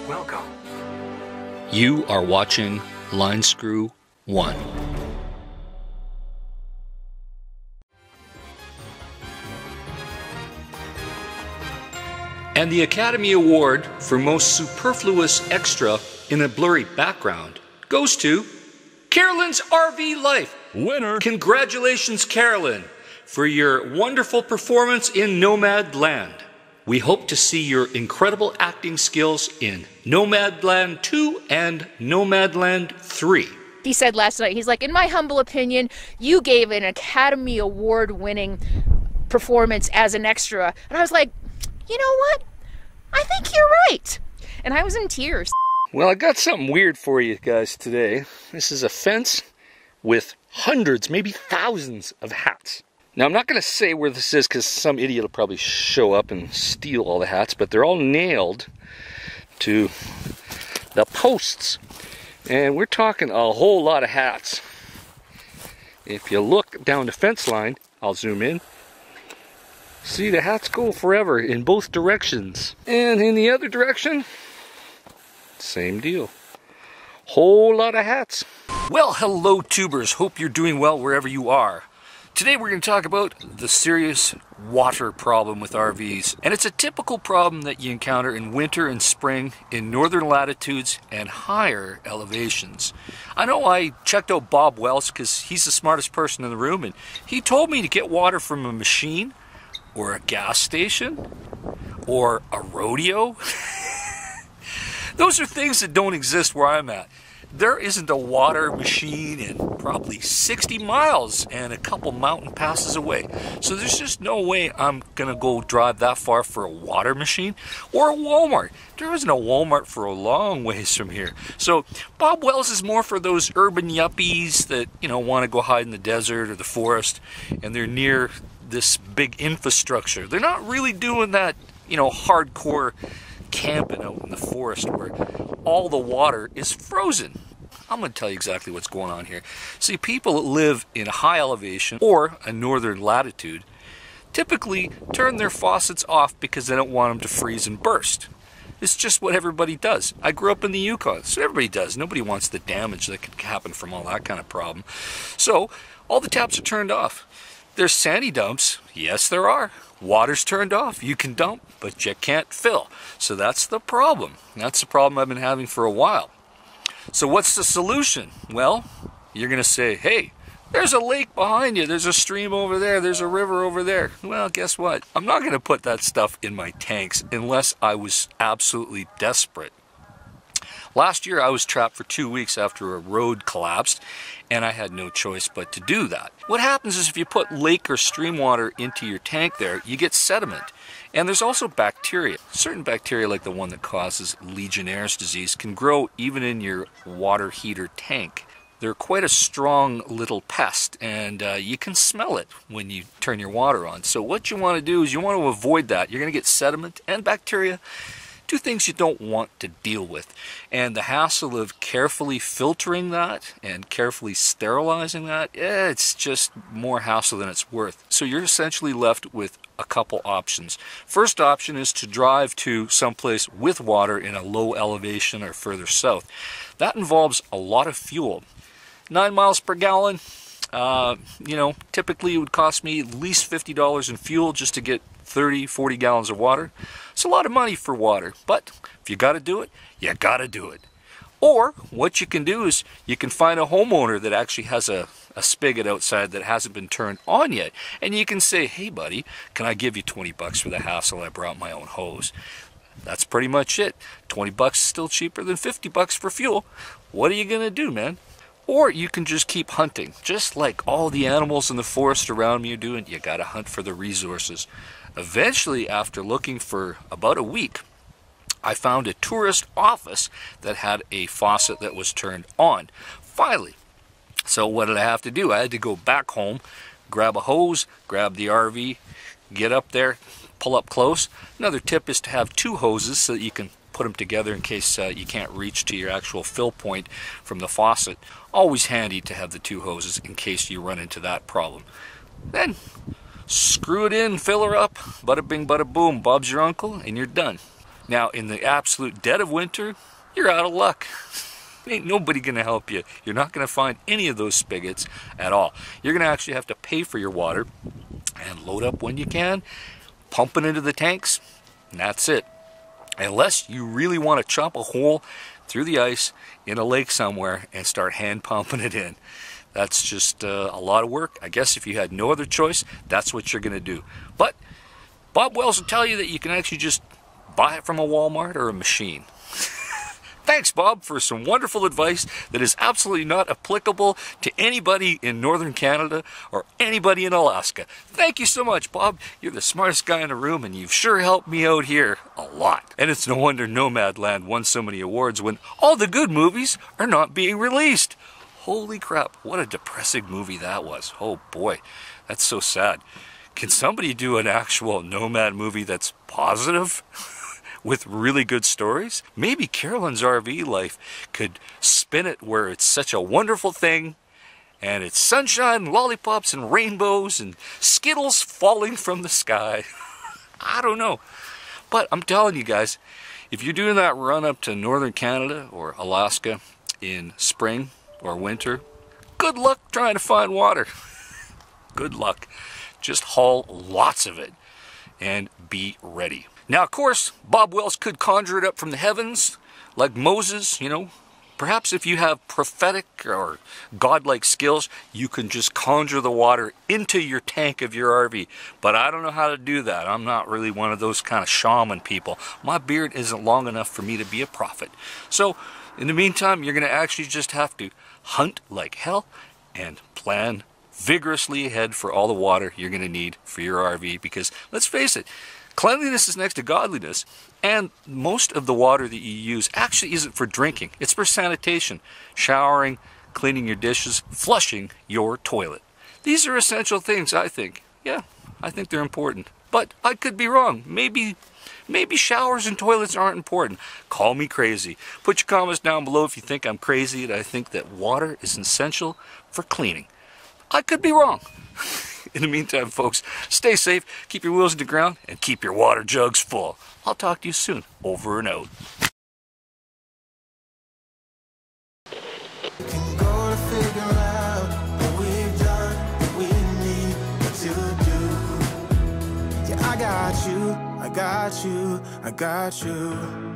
Welcome. You are watching Line Screw 1. And the Academy Award for Most Superfluous Extra in a Blurry Background goes to Carolyn's RV Life. Winner! Congratulations, Carolyn, for your wonderful performance in Nomadland. We hope to see your incredible acting skills in Nomadland 2 and Nomadland 3. He said last night, he's like, in my humble opinion, you gave an Academy Award winning performance as an extra. And I was like, you know what? I think you're right. And I was in tears. Well, I got something weird for you guys today. This is a fence with hundreds, maybe thousands of hats. Now, I'm not going to say where this is because some idiot will probably show up and steal all the hats, but they're all nailed to the posts. And we're talking a whole lot of hats. If you look down the fence line, I'll zoom in. See, the hats go forever in both directions. And in the other direction, same deal. Whole lot of hats. Well, hello tubers. Hope you're doing well wherever you are. Today we're going to talk about the serious water problem with RVs. And it's a typical problem that you encounter in winter and spring in northern latitudes and higher elevations. I know I checked out Bob Wells because he's the smartest person in the room, and he told me to get water from a machine or a gas station or a rodeo. Those are things that don't exist where I'm at. There isn't a water machine in probably 60 miles and a couple mountain passes away. So there's just no way I'm going to go drive that far for a water machine or a Walmart. There isn't a Walmart for a long ways from here. So Bob Wells is more for those urban yuppies that, you know, want to go hide in the desert or the forest, and they're near this big infrastructure. They're not really doing that, you know, hardcore camping out in the forest where all the water is frozen. I'm going to tell you exactly what's going on here. See, people that live in a high elevation or a northern latitude typically turn their faucets off because they don't want them to freeze and burst. It's just what everybody does. I grew up in the Yukon, so everybody does. Nobody wants the damage that could happen from all that kind of problem. So all the taps are turned off. There's sandy dumps. Yes, there are. Water's turned off. You can dump, but you can't fill. So that's the problem. That's the problem I've been having for a while. So what's the solution? Well, you're going to say, hey, there's a lake behind you. There's a stream over there. There's a river over there. Well, guess what? I'm not going to put that stuff in my tanks unless I was absolutely desperate. Last year, I was trapped for 2 weeks after a road collapsed, and I had no choice but to do that. What happens is if you put lake or stream water into your tank there, you get sediment. And there's also bacteria. Certain bacteria, like the one that causes Legionnaire's disease, can grow even in your water heater tank. They're quite a strong little pest, and you can smell it when you turn your water on. So what you want to do is you want to avoid that. You're going to get sediment and bacteria. Two things you don't want to deal with. And the hassle of carefully filtering that and carefully sterilizing that, it's just more hassle than it's worth. So you're essentially left with a couple options. First option is to drive to someplace with water in a low elevation or further south. That involves a lot of fuel. 9 miles per gallon, typically it would cost me at least $50 in fuel just to get 30, 40 gallons of water. It's a lot of money for water, but if you got to do it, you got to do it. Or what you can do is you can find a homeowner that actually has a spigot outside that hasn't been turned on yet, and you can say, hey buddy, can I give you 20 bucks for the hassle? I brought my own hose. That's pretty much it. 20 bucks is still cheaper than 50 bucks for fuel. What are you going to do, man? Or you can just keep hunting. Just like all the animals in the forest around me are doing, you got to hunt for the resources. Eventually, after looking for about a week, I found a tourist office that had a faucet that was turned on. Finally. So what did I have to do? I had to go back home, grab a hose, grab the RV, get up there, pull up close. Another tip is to have two hoses so that you can put them together in case you can't reach to your actual fill point from the faucet. Always handy to have the two hoses in case you run into that problem. Then screw it in, fill her up, bada bing, bada boom, Bob's your uncle, and you're done. Now, in the absolute dead of winter, you're out of luck. Ain't nobody gonna help you. You're not gonna find any of those spigots at all. You're gonna actually have to pay for your water and load up when you can, pump it into the tanks, and that's it. Unless you really want to chop a hole through the ice in a lake somewhere and start hand pumping it in. That's just a lot of work. I guess if you had no other choice, that's what you're gonna do. But Bob Wells will tell you that you can actually just buy it from a Walmart or a machine. Thanks, Bob, for some wonderful advice that is absolutely not applicable to anybody in northern Canada or anybody in Alaska. Thank you so much, Bob. You're the smartest guy in the room, and you've sure helped me out here a lot. And it's no wonder Nomadland won so many awards when all the good movies are not being released. Holy crap, what a depressing movie that was. Oh boy, that's so sad. Can somebody do an actual Nomad movie that's positive? With really good stories? Maybe Carolyn's RV life could spin it where it's such a wonderful thing, and it's sunshine, and lollipops, and rainbows, and Skittles falling from the sky. I don't know. But I'm telling you guys, if you're doing that run up to northern Canada or Alaska in spring or winter, good luck trying to find water. Good luck. Just haul lots of it and be ready. Now, of course, Bob Wells could conjure it up from the heavens, like Moses, you know. Perhaps if you have prophetic or godlike skills, you can just conjure the water into your tank of your RV. But I don't know how to do that. I'm not really one of those kind of shaman people. My beard isn't long enough for me to be a prophet. So, in the meantime, you're going to actually just have to hunt like hell and plan vigorously ahead for all the water you're going to need for your RV. Because, let's face it, cleanliness is next to godliness, and most of the water that you use actually isn't for drinking. It's for sanitation, showering, cleaning your dishes, flushing your toilet. These are essential things, I think. Yeah, I think they're important. But I could be wrong. Maybe showers and toilets aren't important. Call me crazy. Put your comments down below if you think I'm crazy and I think that water is essential for cleaning. I could be wrong. In the meantime, folks, stay safe, keep your wheels to the ground, and keep your water jugs full. I'll talk to you soon. Over and out. I got you.